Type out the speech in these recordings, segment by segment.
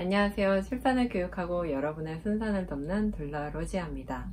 안녕하세요. 출산을 교육하고 여러분의 순산을 돕는 둘러 로지아입니다.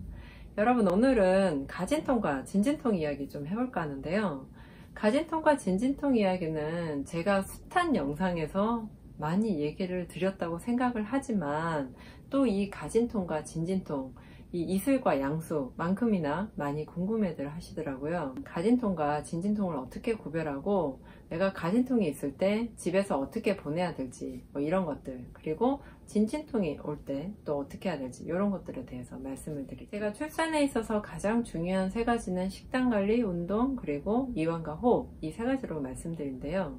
여러분, 오늘은 가진통과 진진통 이야기 좀 해볼까 하는데요. 가진통과 진진통 이야기는 제가 숱한 영상에서 많이 얘기를 드렸다고 생각을 하지만 또 이 가진통과 진진통, 이 이슬과 양수만큼이나 많이 궁금해들 하시더라고요. 가진통과 진진통을 어떻게 구별하고 내가 가진통이 있을 때 집에서 어떻게 보내야 될지 뭐 이런 것들, 그리고 진진통이 올 때 또 어떻게 해야 될지 이런 것들에 대해서 말씀을 드릴게요. 제가 출산에 있어서 가장 중요한 세 가지는 식단관리, 운동, 그리고 이완과 호흡, 이 세 가지로 말씀드린데요.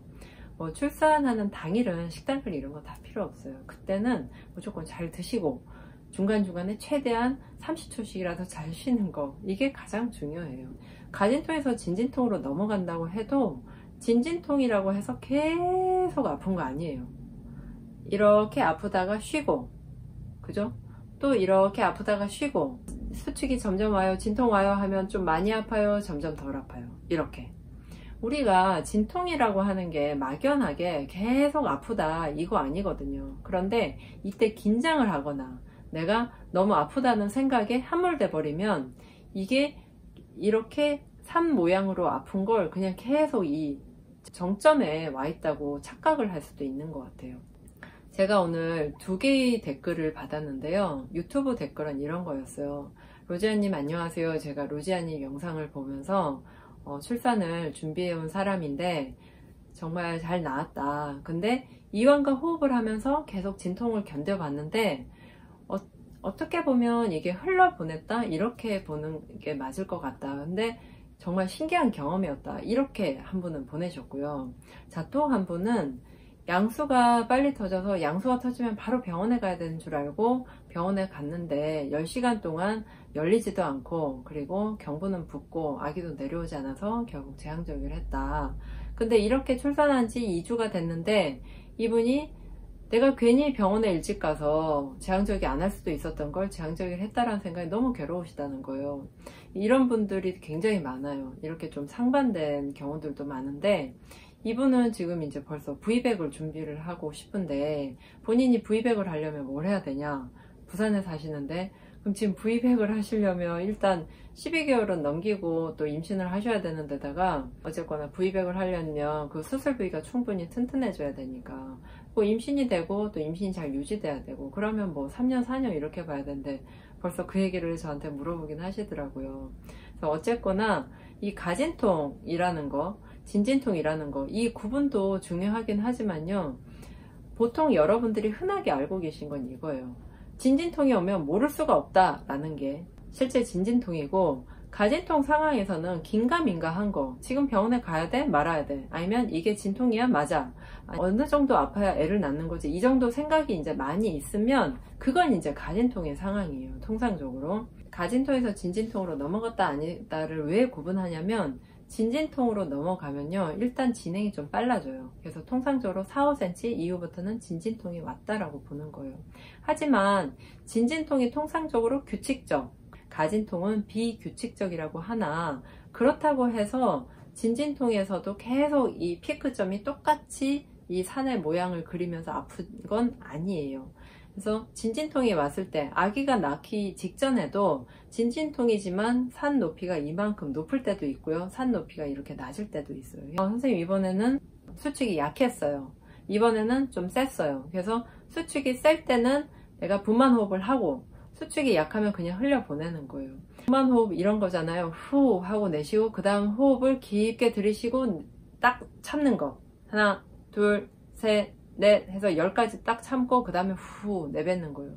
출산하는 당일은 식단관리 이런 거 다 필요 없어요. 그때는 무조건 잘 드시고 중간중간에 최대한 30초씩이라도 잘 쉬는 거, 이게 가장 중요해요. 가진통에서 진진통으로 넘어간다고 해도 진진통이라고 해서 계속 아픈 거 아니에요. 이렇게 아프다가 쉬고, 그죠? 또 이렇게 아프다가 쉬고, 수축이 점점 와요, 진통 와요 하면 좀 많이 아파요, 점점 덜 아파요. 이렇게. 우리가 진통이라고 하는 게 막연하게 계속 아프다 이거 아니거든요. 그런데 이때 긴장을 하거나 내가 너무 아프다는 생각에 함몰돼 버리면 이게 이렇게 산 모양으로 아픈 걸 그냥 계속 이 정점에 와 있다고 착각을 할 수도 있는 것 같아요. 제가 오늘 2개의 댓글을 받았는데요. 유튜브 댓글은 이런 거였어요. 로지아님 안녕하세요. 제가 로지아님 영상을 보면서 출산을 준비해온 사람인데 정말 잘 나았다. 근데 이완과 호흡을 하면서 계속 진통을 견뎌봤는데 어떻게 보면 이게 흘러보냈다 이렇게 보는 게 맞을 것 같다. 근데 정말 신기한 경험이었다. 이렇게 한 분은 보내셨고요. 자, 또 한 분은 양수가 빨리 터져서 양수가 터지면 바로 병원에 가야 되는 줄 알고 병원에 갔는데 10시간 동안 열리지도 않고 그리고 경부는 붓고 아기도 내려오지 않아서 결국 제왕절개를 했다. 근데 이렇게 출산한 지 2주가 됐는데 이분이 내가 괜히 병원에 일찍 가서 제왕절개 안 할 수도 있었던 걸 제왕절개를 했다라는 생각이 너무 괴로우시다는 거예요. 이런 분들이 굉장히 많아요. 이렇게 좀 상반된 경우들도 많은데 이분은 지금 이제 벌써 V백을 준비를 하고 싶은데 본인이 V백을 하려면 뭘 해야 되냐? 부산에 사시는데 그럼 지금 V백을 하시려면 일단 12개월은 넘기고 또 임신을 하셔야 되는 데다가 어쨌거나 V백을 하려면 그 수술 부위가 충분히 튼튼해져야 되니까 뭐 임신이 되고 또 임신이 잘 유지돼야 되고 그러면 뭐 3년 4년 이렇게 봐야 되는데 벌써 그 얘기를 저한테 물어보긴 하시더라고요. 그래서 어쨌거나 이 가진통이라는 거, 진진통이라는 거, 이 구분도 중요하긴 하지만요. 보통 여러분들이 흔하게 알고 계신 건 이거예요. 진진통이 오면 모를 수가 없다라는 게 실제 진진통이고, 가진통 상황에서는 긴가민가한 거, 지금 병원에 가야 돼? 말아야 돼? 아니면 이게 진통이야? 맞아. 어느 정도 아파야 애를 낳는 거지. 이 정도 생각이 이제 많이 있으면 그건 이제 가진통의 상황이에요. 통상적으로. 가진통에서 진진통으로 넘어갔다 아니다를 왜 구분하냐면 진진통으로 넘어가면요, 일단 진행이 좀 빨라져요. 그래서 통상적으로 4-5cm 이후부터는 진진통이 왔다라고 보는 거예요. 하지만 진진통이 통상적으로 규칙적, 가진통은 비규칙적이라고 하나, 그렇다고 해서 진진통에서도 계속 이 피크점이 똑같이 이 산의 모양을 그리면서 아픈 건 아니에요. 그래서 진진통이 왔을 때 아기가 낳기 직전에도 진진통이지만 산 높이가 이만큼 높을 때도 있고요, 산 높이가 이렇게 낮을 때도 있어요. 선생님 이번에는 수축이 약했어요, 이번에는 좀 셌어요. 그래서 수축이 셀 때는 내가 분만 호흡을 하고 수축이 약하면 그냥 흘려보내는 거예요. 분만 호흡 이런 거잖아요. 후 하고 내쉬고 그 다음 호흡을 깊게 들이쉬고 딱 참는 거. 하나, 둘, 셋, 넷 해서 10까지 딱 참고 그 다음에 후 내뱉는 거예요.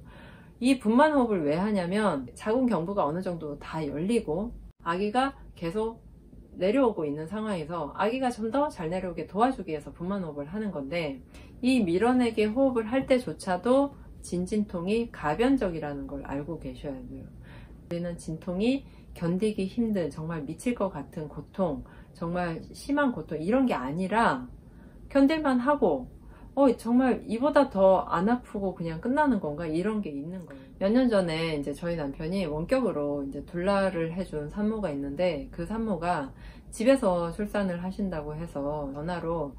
이 분만 호흡을 왜 하냐면 자궁 경부가 어느 정도 다 열리고 아기가 계속 내려오고 있는 상황에서 아기가 좀 더 잘 내려오게 도와주기 위해서 분만 호흡을 하는 건데, 이 밀어내기 호흡을 할 때조차도 진진통이 가변적이라는 걸 알고 계셔야 돼요. 우리는 진통이 견디기 힘든 정말 미칠 것 같은 고통, 정말 심한 고통 이런 게 아니라 견딜만 하고 정말 이보다 더 안 아프고 그냥 끝나는 건가? 이런 게 있는 거예요. 몇 년 전에 이제 저희 남편이 원격으로 이제 둘라를 해준 산모가 있는데 그 산모가 집에서 출산을 하신다고 해서 전화로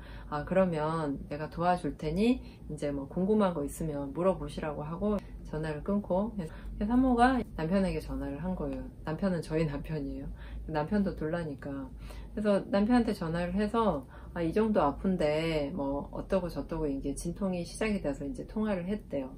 그러면 내가 도와줄 테니 이제 뭐 궁금한 거 있으면 물어보시라고 하고 전화를 끊고, 산모가 남편에게 전화를 한 거예요. 남편은 저희 남편이에요. 남편도 둘라니까. 그래서 남편한테 전화를 해서 이 정도 아픈데 뭐 어떠고 저떠고 이게 진통이 시작이 돼서 이제 통화를 했대요.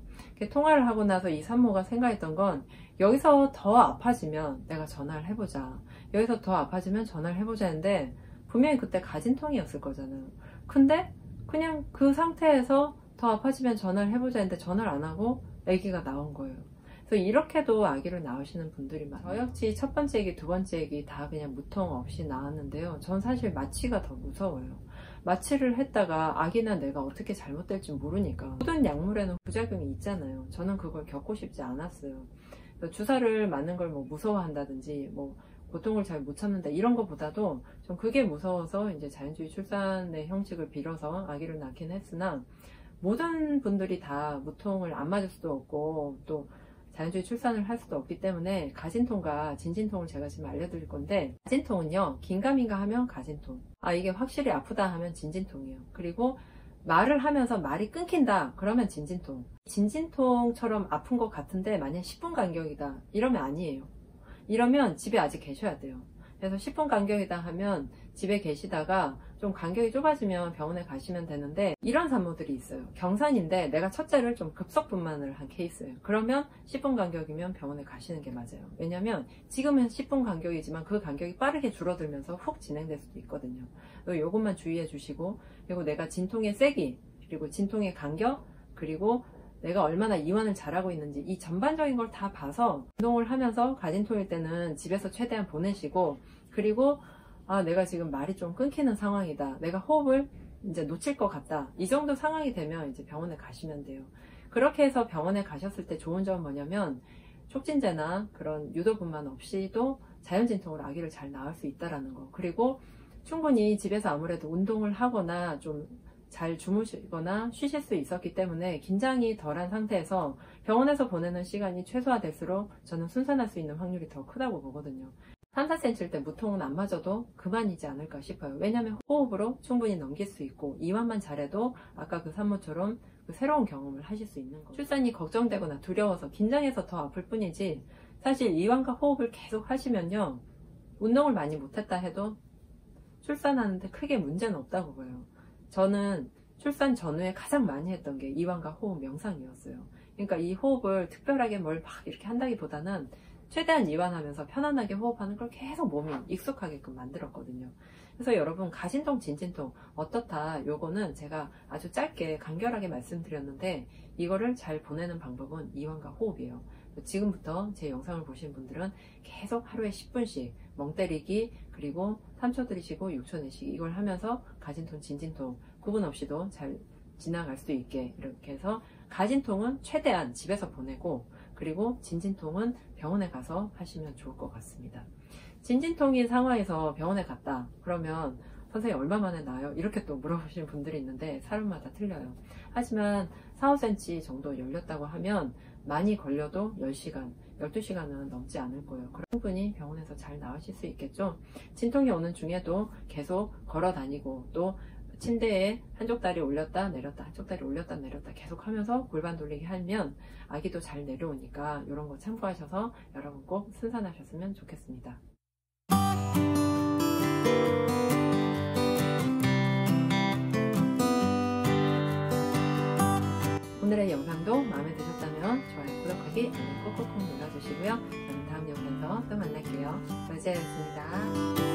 통화를 하고 나서 이 산모가 생각했던 건, 여기서 더 아파지면 내가 전화를 해보자, 여기서 더 아파지면 전화를 해보자 했는데, 분명히 그때 가진통이었을 거잖아요. 근데 그냥 그 상태에서 더 아파지면 전화를 해보자 했는데 전화를 안 하고 아기가 나온 거예요. 그래서 이렇게도 아기를 낳으시는 분들이 많아요. 저 역시 첫 번째 아기, 두 번째 아기 다 그냥 무통 없이 낳았는데요. 전 사실 마취가 더 무서워요. 마취를 했다가 아기나 내가 어떻게 잘못될지 모르니까. 모든 약물에는 부작용이 있잖아요. 저는 그걸 겪고 싶지 않았어요. 주사를 맞는 걸 뭐 무서워한다든지 뭐 고통을 잘 못 참는다 이런 것보다도 좀 그게 무서워서 이제 자연주의 출산의 형식을 빌어서 아기를 낳긴 했으나, 모든 분들이 다 무통을 안 맞을 수도 없고 또 자연주의 출산을 할 수도 없기 때문에 가진통과 진진통을 제가 지금 알려드릴 건데, 가진통은요, 긴가민가 하면 가진통, 이게 확실히 아프다 하면 진진통이에요. 그리고 말을 하면서 말이 끊긴다 그러면 진진통. 진진통처럼 아픈 것 같은데 만약 10분 간격이다 이러면 아니에요. 이러면 집에 아직 계셔야 돼요. 그래서 10분 간격이다 하면 집에 계시다가 좀 간격이 좁아지면 병원에 가시면 되는데, 이런 산모들이 있어요. 경산인데 내가 첫째를 좀 급속분만을 한 케이스예요. 그러면 10분 간격이면 병원에 가시는 게 맞아요. 왜냐면 지금은 10분 간격이지만 그 간격이 빠르게 줄어들면서 훅 진행될 수도 있거든요. 요것만 주의해 주시고, 그리고 내가 진통의 세기, 그리고 진통의 간격, 그리고 내가 얼마나 이완을 잘하고 있는지 이 전반적인 걸 다 봐서 운동을 하면서 가진통일 때는 집에서 최대한 보내시고, 그리고 내가 지금 말이 좀 끊기는 상황이다, 내가 호흡을 이제 놓칠 것 같다, 이 정도 상황이 되면 이제 병원에 가시면 돼요. 그렇게 해서 병원에 가셨을 때 좋은 점은 뭐냐면, 촉진제나 그런 유도분만 없이도 자연진통으로 아기를 잘 낳을 수 있다라는 거. 그리고 충분히 집에서 아무래도 운동을 하거나 좀 잘 주무시거나 쉬실 수 있었기 때문에 긴장이 덜한 상태에서 병원에서 보내는 시간이 최소화될수록 저는 순산할 수 있는 확률이 더 크다고 보거든요. 3, 4cm일 때 무통은 안 맞아도 그만이지 않을까 싶어요. 왜냐하면 호흡으로 충분히 넘길 수 있고, 이완만 잘해도 아까 그 산모처럼 그 새로운 경험을 하실 수 있는 거예요. 출산이 걱정되거나 두려워서 긴장해서 더 아플 뿐이지, 사실 이완과 호흡을 계속 하시면요, 운동을 많이 못했다 해도 출산하는데 크게 문제는 없다고 봐요. 저는 출산 전후에 가장 많이 했던 게 이완과 호흡 명상이었어요. 그러니까 이 호흡을 특별하게 뭘 막 이렇게 한다기보다는 최대한 이완하면서 편안하게 호흡하는 걸 계속 몸이 익숙하게끔 만들었거든요. 그래서 여러분, 가진통, 진진통 어떻다, 요거는 제가 아주 짧게 간결하게 말씀드렸는데, 이거를 잘 보내는 방법은 이완과 호흡이에요. 지금부터 제 영상을 보신 분들은 계속 하루에 10분씩 멍 때리기, 그리고 3초 들이쉬고 6초 내쉬기, 이걸 하면서 가진통, 진진통 구분 없이도 잘 지나갈 수 있게 이렇게 해서, 가진통은 최대한 집에서 보내고, 그리고 진진통은 병원에 가서 하시면 좋을 것 같습니다. 진진통인 상황에서 병원에 갔다 그러면 선생님 얼마 만에 나아요? 이렇게 또 물어보시는 분들이 있는데 사람마다 틀려요. 하지만 4, 5cm 정도 열렸다고 하면 많이 걸려도 10시간, 12시간은 넘지 않을 거예요. 그럼 충분히 병원에서 잘 나으실 수 있겠죠. 진통이 오는 중에도 계속 걸어 다니고, 또 침대에 한쪽 다리 올렸다 내렸다, 한쪽 다리 올렸다 내렸다 계속 하면서 골반 돌리기 하면 아기도 잘 내려오니까 이런 거 참고하셔서 여러분 꼭 순산하셨으면 좋겠습니다. 오늘의 영상도 마음에 드셨다면 좋아요, 구독하기, 알림 꼭꼭꼭 눌러주시고요. 저는 다음 영상에서 또 만날게요. 로지아였습니다.